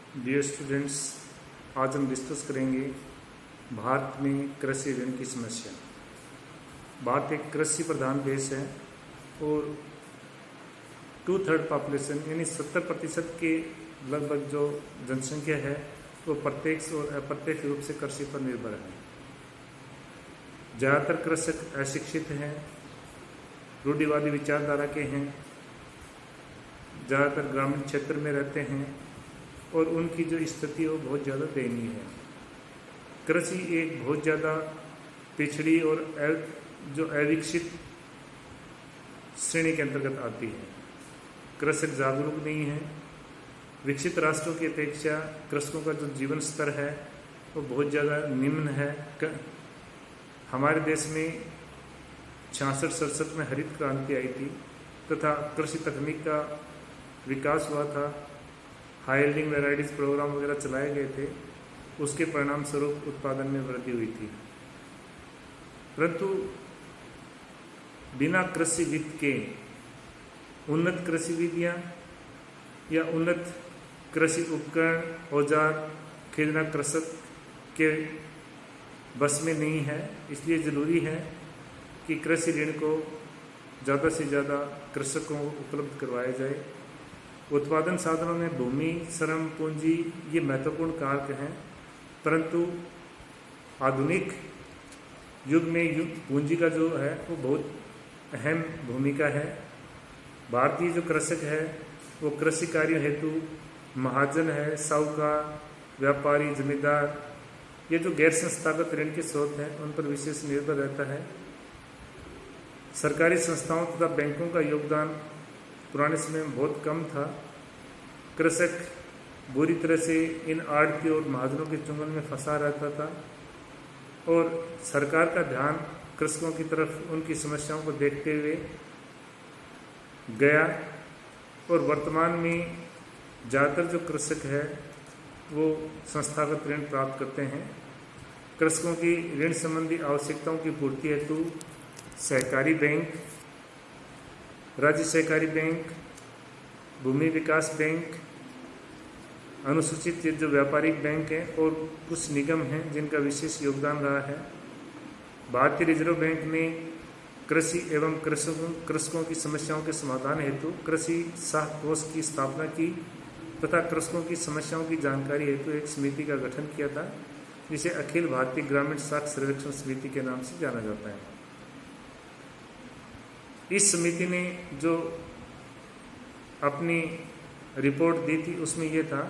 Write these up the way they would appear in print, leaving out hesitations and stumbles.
Dear students, आज हम discuss करेंगे भारत में कृषि ऋण की समस्या। भारत एक कृषि प्रधान देश है और 2/3 पॉपुलेशन यानी 70% के लगभग जो जनसंख्या है वो प्रत्यक्ष और अप्रत्यक्ष रूप से कृषि पर निर्भर है। ज़्यादातर कृषक अशिक्षित हैं, रूढ़िवादी विचारधारा के हैं, ज़्यादातर ग्रामीण क्षेत्र में रहते हैं और उनकी जो स्थिति है वो बहुत ज़्यादा दयनीय है। कृषि एक बहुत ज़्यादा पिछड़ी और जो अविकसित श्रेणी के अंतर्गत आती है। कृषक जागरूक नहीं है। विकसित राष्ट्रों की अपेक्षा कृषकों का जो जीवन स्तर है वो बहुत ज़्यादा निम्न है। हमारे देश में 66-67 में हरित क्रांति आई थी तथा कृषि तकनीक का विकास हुआ था। हाई यील्डिंग वैराइटीज प्रोग्राम वगैरह चलाए गए थे, उसके परिणाम स्वरूप उत्पादन में वृद्धि हुई थी। परंतु बिना कृषि वित्त के उन्नत कृषि विधियाँ या उन्नत कृषि उपकरण औजार खरीदना कृषक के बस में नहीं है। इसलिए ज़रूरी है कि कृषि ऋण को ज़्यादा से ज़्यादा कृषकों को उपलब्ध करवाया जाए। उत्पादन साधनों में भूमि, श्रम, पूंजी ये महत्वपूर्ण कारक हैं, परंतु आधुनिक युग में पूंजी का जो है वो बहुत अहम भूमिका है। भारतीय जो कृषक है वो कृषि कार्यों हेतु महाजन है, साहूकार, व्यापारी, जमींदार, ये जो गैर संस्थागत ऋण के स्रोत हैं उन पर विशेष निर्भर रहता है। सरकारी संस्थाओं तथा बैंकों का योगदान पुराने समय में बहुत कम था। कृषक बुरी तरह से इन आड़ती और महाजनों के चुंगल में फंसा रहता था और सरकार का ध्यान कृषकों की तरफ उनकी समस्याओं को देखते हुए गया और वर्तमान में ज़्यादातर जो कृषक है वो संस्थागत ऋण प्राप्त करते हैं। कृषकों की ऋण संबंधी आवश्यकताओं की पूर्ति हेतु सहकारी बैंक, राज्य सहकारी बैंक, भूमि विकास बैंक, अनुसूचित जो व्यापारिक बैंक हैं और कुछ निगम हैं जिनका विशेष योगदान रहा है। भारतीय रिजर्व बैंक ने कृषि एवं कृषकों की समस्याओं के समाधान हेतु कृषि साख कोष की स्थापना की तथा कृषकों की समस्याओं की जानकारी हेतु एक समिति का गठन किया था, जिसे अखिल भारतीय ग्रामीण साख सर्वेक्षण समिति के नाम से जाना जाता है। इस समिति ने जो अपनी रिपोर्ट दी थी उसमें यह था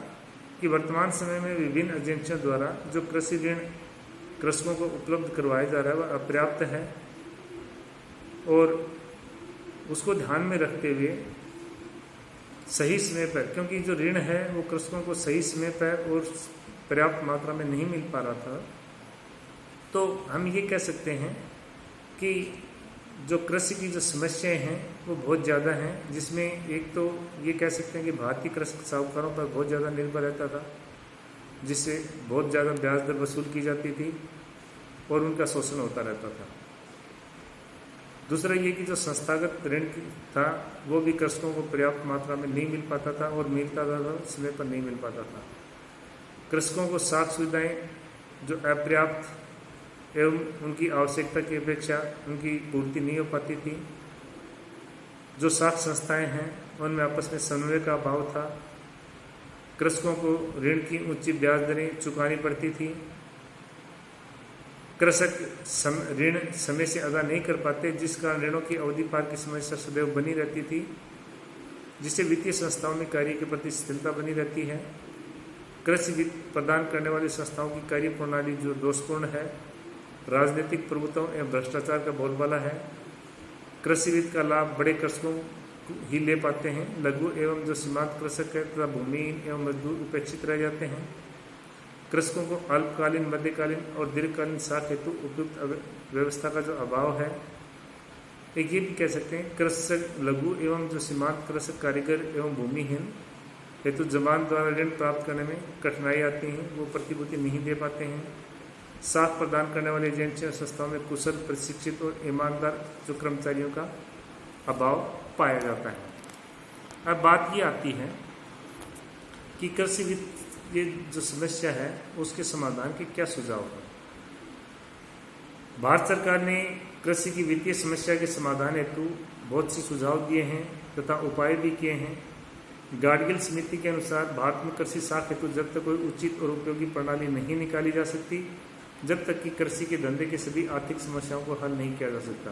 कि वर्तमान समय में विभिन्न एजेंसियों द्वारा जो कृषि ऋण कृषकों को उपलब्ध करवाया जा रहा है वह अपर्याप्त है और उसको ध्यान में रखते हुए सही समय पर, क्योंकि जो ऋण है वो कृषकों को सही समय पर और पर्याप्त मात्रा में नहीं मिल पा रहा था, तो हम ये कह सकते हैं कि जो कृषि की जो समस्याएं हैं वो बहुत ज़्यादा हैं, जिसमें एक तो ये कह सकते हैं कि भारतीय कृषक साहूकारों पर बहुत ज़्यादा निर्भर रहता था, जिससे बहुत ज़्यादा ब्याज दर वसूल की जाती थी और उनका शोषण होता रहता था। दूसरा ये कि जो संस्थागत ऋण था वो भी कृषकों को पर्याप्त मात्रा में नहीं मिल पाता था और मिलता था तो समय पर नहीं मिल पाता था। कृषकों को साख सुविधाएँ जो अपर्याप्त एवं उनकी आवश्यकता की अपेक्षा उनकी पूर्ति नहीं हो पाती थी। जो साख संस्थाएं हैं उनमें आपस में समन्वय का अभाव था। कृषकों को ऋण की ऊंची ब्याज दरें चुकानी पड़ती थी। कृषक ऋण समय से अदा नहीं कर पाते, जिस कारण ऋणों की अवधि पार की समस्या सदैव बनी रहती थी, जिससे वित्तीय संस्थाओं में कार्य के प्रति स्थिरता बनी रहती है। कृषि वित्त प्रदान करने वाली संस्थाओं की कार्य प्रणाली जो दोषपूर्ण है, राजनीतिक प्रभुत्व एवं भ्रष्टाचार का बोलबाला है। कृषि वित्त का लाभ बड़े कृषकों ही ले पाते हैं। लघु एवं जो सीमांत कृषक है तथा भूमिहीन एवं मजदूर उपेक्षित रह जाते हैं। कृषकों को अल्पकालीन, मध्यकालीन और दीर्घकालीन साख हेतु उपयुक्त व्यवस्था का जो अभाव है। एक ये भी कह सकते हैं कृषक लघु एवं जो सीमांत कृषक कारीगर एवं भूमिहीन हेतु जमानत द्वारा ऋण प्राप्त करने में कठिनाई आती है, वो प्रतिभूति नहीं दे पाते हैं। साख प्रदान करने वाली एजेंसियों और संस्थाओं में कुशल, प्रशिक्षित और ईमानदार जो कर्मचारियों का अभाव पाया जाता है। अब बात ये आती है कि कृषि वित्त ये जो समस्या है उसके समाधान के क्या सुझाव हैं। भारत सरकार ने कृषि की वित्तीय समस्या के समाधान हेतु बहुत से सुझाव दिए हैं तथा उपाय भी किए हैं। गाडगिल समिति के अनुसार भारत में कृषि साख हेतु जब तक कोई उचित और उपयोगी प्रणाली नहीं निकाली जा सकती, जब तक कि कृषि के धंधे की सभी आर्थिक समस्याओं को हल नहीं किया जा सकता।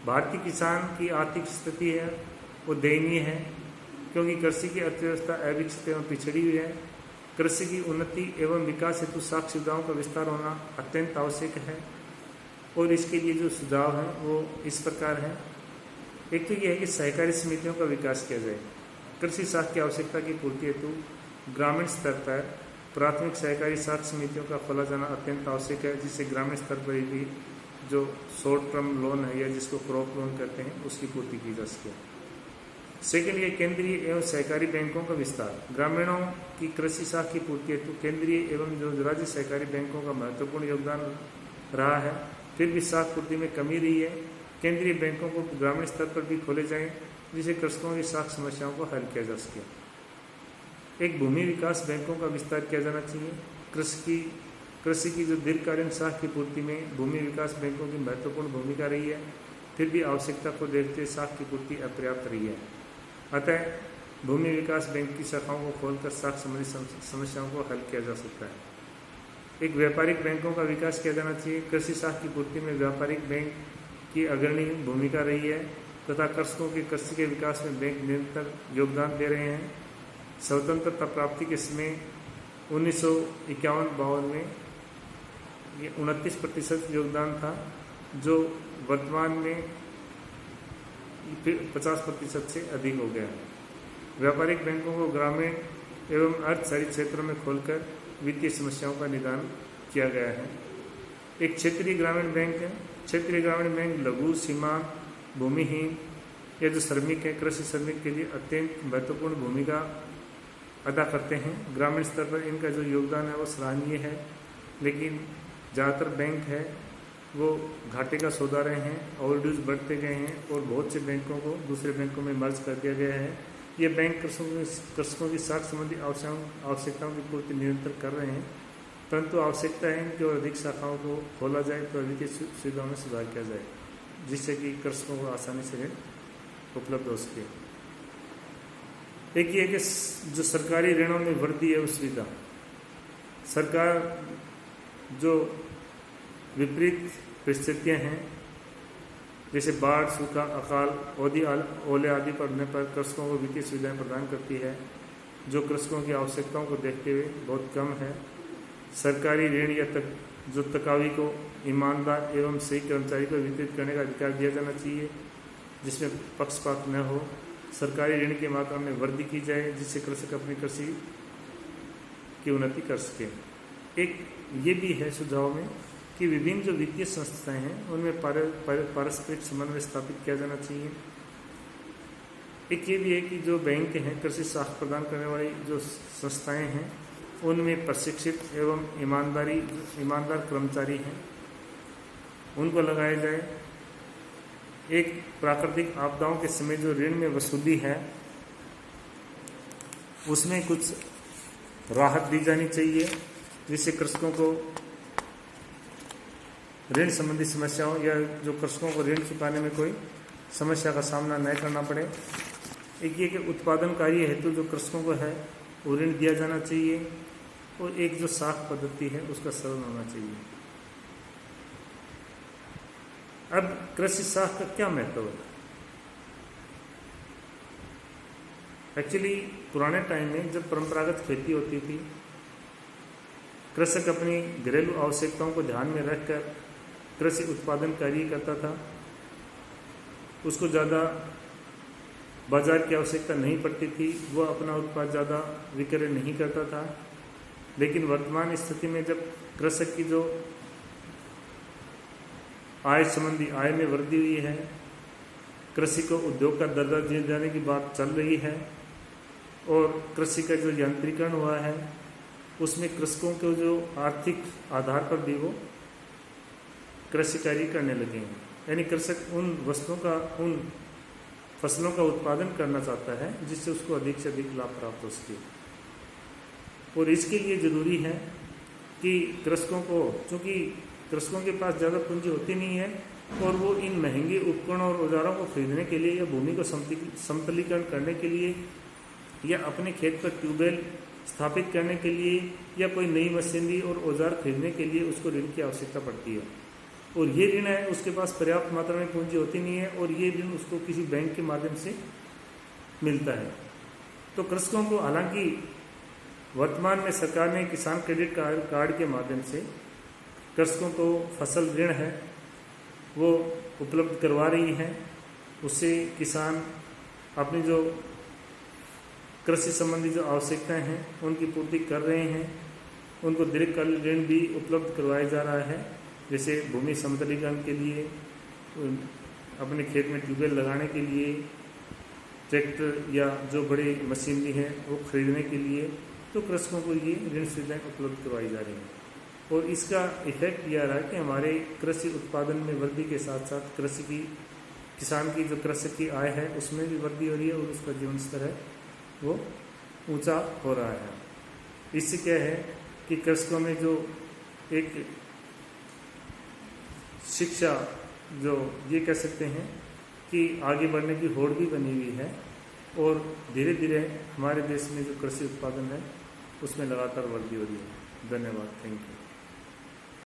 भारतीय किसान की आर्थिक स्थिति है वो दयनीय है, क्योंकि कृषि की अर्थव्यवस्था अविकसित एवं पिछड़ी हुई है। कृषि की उन्नति एवं विकास हेतु साख सुविधाओं का विस्तार होना अत्यंत आवश्यक है और इसके लिए जो सुझाव हैं वो इस प्रकार हैं। एक तो यह है कि सहकारी समितियों का विकास किया जाए। कृषि साख की आवश्यकता की पूर्ति हेतु ग्रामीण स्तर पर प्राथमिक सहकारी साख समितियों का खोला जाना अत्यंत आवश्यक है, जिससे ग्रामीण स्तर पर भी जो शॉर्ट टर्म लोन है या जिसको क्रॉप लोन कहते हैं उसकी पूर्ति की जा सके। सेकेंड, ये केंद्रीय एवं सहकारी बैंकों का विस्तार। ग्रामीणों की कृषि साख की पूर्ति हेतु केंद्रीय एवं जो राज्य सहकारी बैंकों का महत्वपूर्ण योगदान रहा है, फिर भी साख पूर्ति में कमी रही है। केंद्रीय बैंकों को ग्रामीण स्तर पर भी खोले जाएं, जिससे कृषकों की साख समस्याओं को हल किया जा सके। एक, भूमि विकास बैंकों का विस्तार किया जाना चाहिए। कृषि की जो दीर्घकालीन साख की पूर्ति में भूमि विकास बैंकों की महत्वपूर्ण भूमिका रही है, फिर भी आवश्यकता को देखते हुए साख की पूर्ति अपर्याप्त रही है। अतः भूमि विकास बैंक की शाखाओं को खोलकर साख संबंधी समस्याओं को हल किया जा सकता है। एक, व्यापारिक बैंकों का विकास किया जाना चाहिए। कृषि साख की पूर्ति में व्यापारिक बैंक की अग्रणी भूमिका रही है तथा कृषकों के कृषि के विकास में बैंक निरंतर योगदान दे रहे हैं। स्वतंत्रता प्राप्ति के समय 1951-52 में ये 29% योगदान था, जो वर्तमान में 50% से अधिक हो गया है। व्यापारिक बैंकों को ग्रामीण एवं अर्ध शहरी क्षेत्रों में खोलकर वित्तीय समस्याओं का निदान किया गया है। एक, क्षेत्रीय ग्रामीण बैंक है। क्षेत्रीय ग्रामीण बैंक लघु, सीमांत, भूमिहीन या जो श्रमिक है, कृषि श्रमिक के लिए अत्यंत महत्वपूर्ण भूमिका अदा करते हैं। ग्रामीण स्तर पर इनका जो योगदान है वो सराहनीय है, लेकिन ज़्यादातर बैंक है वो घाटे का सौदा रहे हैं, ओवरड्यूज बढ़ते गए हैं और बहुत से बैंकों को दूसरे बैंकों में मर्ज कर दिया गया है। ये बैंक कृषकों की साख संबंधी आवश्यकताओं की पूर्ति निरंतर कर रहे हैं, परंतु आवश्यकता है कि और अधिक शाखाओं को खोला जाए तो वित्तीय सुविधाओं में सुधार किया जाए, जिससे कि कृषकों को आसानी से ऋण उपलब्ध हो सके। एक ये कि जो सरकारी ऋणों में वृद्धि है उस सुविधा, सरकार जो विपरीत परिस्थितियां हैं जैसे बाढ़, सूखा, अकाल, ओले आदि पड़ने पर कृषकों को वित्तीय सुविधाएं प्रदान करती है, जो कृषकों की आवश्यकताओं को देखते हुए बहुत कम है। सरकारी ऋण या जो तकावी को ईमानदार एवं सही कर्मचारी को वितरित करने का अधिकार दिया जाना चाहिए, जिसमें पक्षपात न हो। सरकारी ऋण की मात्रा में वृद्धि की जाए, जिससे कृषक अपनी कृषि की उन्नति कर सके। एक ये भी है सुझाव में कि विभिन्न जो वित्तीय संस्थाएं हैं उनमें पारस्परिक समन्वय स्थापित किया जाना चाहिए। एक ये भी है कि जो बैंक हैं, कृषि साख प्रदान करने वाली जो संस्थाएं हैं, उनमें प्रशिक्षित एवं ईमानदार कर्मचारी हैं, उनको लगाया जाए। एक, प्राकृतिक आपदाओं के समय जो ऋण में वसूली है उसमें कुछ राहत दी जानी चाहिए, जिससे कृषकों को ऋण संबंधी समस्याओं या जो कृषकों को ऋण चुकाने में कोई समस्या का सामना न करना पड़े। एक ये कि उत्पादन कार्य हेतु जो कृषकों को है वो ऋण दिया जाना चाहिए, और एक जो साख पद्धति है उसका सरल होना चाहिए। अब कृषि साख का क्या महत्व है? एक्चुअली पुराने टाइम में जब परंपरागत खेती होती थी, कृषक अपनी घरेलू आवश्यकताओं को ध्यान में रखकर कृषि उत्पादन कार्य करता था। उसको ज़्यादा बाजार की आवश्यकता नहीं पड़ती थी, वह अपना उत्पाद ज़्यादा विक्रय नहीं करता था। लेकिन वर्तमान स्थिति में जब कृषक की जो आय संबंधी आय में वृद्धि हुई है, कृषि को उद्योग का दर्जा दिए जाने की बात चल रही है, और कृषि का जो यांत्रिकरण हुआ है उसमें कृषकों के जो आर्थिक आधार पर भी वो कृषि कार्य करने लगे हैं। यानी कृषक उन वस्तुओं का, उन फसलों का उत्पादन करना चाहता है जिससे उसको अधिक से अधिक लाभ प्राप्त हो सके। और इसके लिए ज़रूरी है कि कृषकों को, चूँकि कृषकों के पास ज़्यादा पूंजी होती नहीं है और वो इन महंगे उपकरणों और औजारों को खरीदने के लिए या भूमि को समतलीकरण करने के लिए या अपने खेत पर ट्यूबवेल स्थापित करने के लिए या कोई नई मशीनरी और औजार खरीदने के लिए उसको ऋण की आवश्यकता पड़ती है। और ये ऋण है उसके पास पर्याप्त मात्रा में पूंजी होती नहीं है और ये ऋण उसको किसी बैंक के माध्यम से मिलता है। तो कृषकों को हालांकि वर्तमान में सरकार ने किसान क्रेडिट कार्ड के माध्यम से कृषकों को फसल ऋण है वो उपलब्ध करवा रही है। उससे किसान अपनी जो कृषि संबंधी जो आवश्यकताएं हैं उनकी पूर्ति कर रहे हैं। उनको दीर्घकालीन ऋण भी उपलब्ध करवाया जा रहा है, जैसे भूमि समतलीकरण के लिए, अपने खेत में ट्यूबवेल लगाने के लिए, ट्रैक्टर या जो बड़ी मशीनरी है वो खरीदने के लिए। तो कृषकों को ये ऋण सुविधाएँ उपलब्ध करवाई जा रही हैं और इसका इफेक्ट यह रहा कि हमारे कृषि उत्पादन में वृद्धि के साथ साथ किसान की जो कृषक की आय है उसमें भी वृद्धि हो रही है और उसका जीवन स्तर है वो ऊंचा हो रहा है। इससे क्या है कि कृषकों में जो एक शिक्षा, जो ये कह सकते हैं कि आगे बढ़ने की होड़ भी बनी हुई है और धीरे धीरे हमारे देश में जो कृषि उत्पादन है उसमें लगातार वृद्धि हो रही है। धन्यवाद, थैंक यू।